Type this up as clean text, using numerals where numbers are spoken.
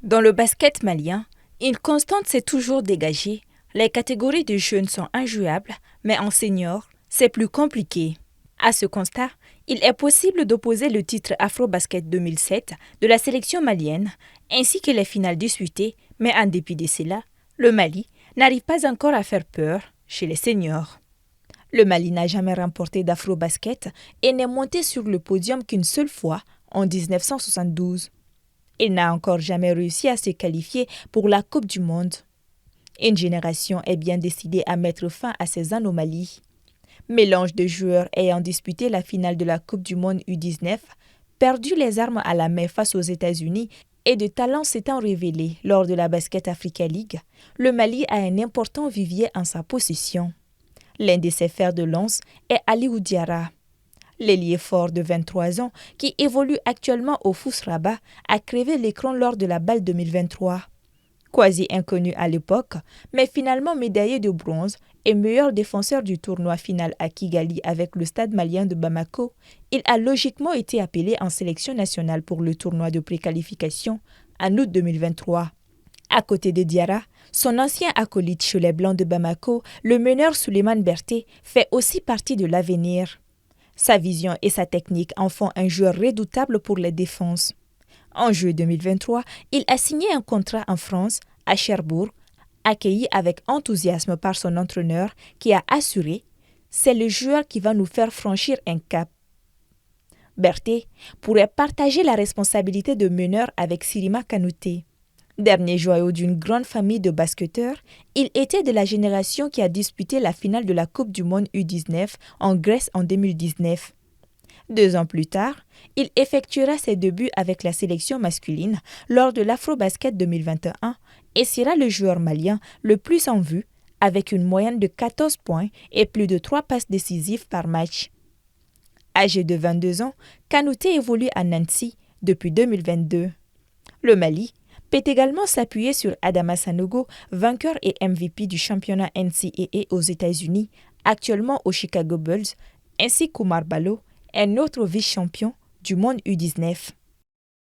Dans le basket malien, une constante s'est toujours dégagée. Les catégories de jeunes sont injouables, mais en senior, c'est plus compliqué. À ce constat, il est possible d'opposer le titre Afrobasket 2007 de la sélection malienne ainsi que les finales disputées, mais en dépit de cela, le Mali n'arrive pas encore à faire peur chez les seniors. Le Mali n'a jamais remporté d'Afrobasket et n'est monté sur le podium qu'une seule fois, en 1972. Il n'a encore jamais réussi à se qualifier pour la Coupe du Monde. Une génération est bien décidée à mettre fin à ces anomalies. Mélange de joueurs ayant disputé la finale de la Coupe du Monde U19, perdu les armes à la main face aux États-Unis et de talents s'étant révélés lors de la Basket Africa League, le Mali a un important vivier en sa possession. L'un de ses fers de lance est Aliou Diarra. L'ailier fort de 23 ans, qui évolue actuellement au FUS Rabat, a crevé l'écran lors de la BAL 2023. Quasi inconnu à l'époque, mais finalement médaillé de bronze et meilleur défenseur du tournoi final à Kigali avec le stade malien de Bamako, il a logiquement été appelé en sélection nationale pour le tournoi de préqualification en août 2023. À côté de Diarra, son ancien acolyte chez les Blancs de Bamako, le meneur Souleymane Berté, fait aussi partie de l'avenir. Sa vision et sa technique en font un joueur redoutable pour les défenses. En juillet 2023, il a signé un contrat en France, à Cherbourg, accueilli avec enthousiasme par son entraîneur qui a assuré « C'est le joueur qui va nous faire franchir un cap ». Berté pourrait partager la responsabilité de meneur avec Sirima Kanouté. Dernier joyau d'une grande famille de basketteurs, il était de la génération qui a disputé la finale de la Coupe du Monde U19 en Grèce en 2019. 2 ans plus tard, il effectuera ses débuts avec la sélection masculine lors de l'Afrobasket 2021 et sera le joueur malien le plus en vue avec une moyenne de 14 points et plus de 3 passes décisives par match. Âgé de 22 ans, Kanouté évolue à Nancy depuis 2022. Le Mali peut également s'appuyer sur Adama Sanogo, vainqueur et MVP du championnat NCAA aux États-Unis, actuellement aux Chicago Bulls, ainsi qu'Oumar Ballo, un autre vice-champion du monde U19.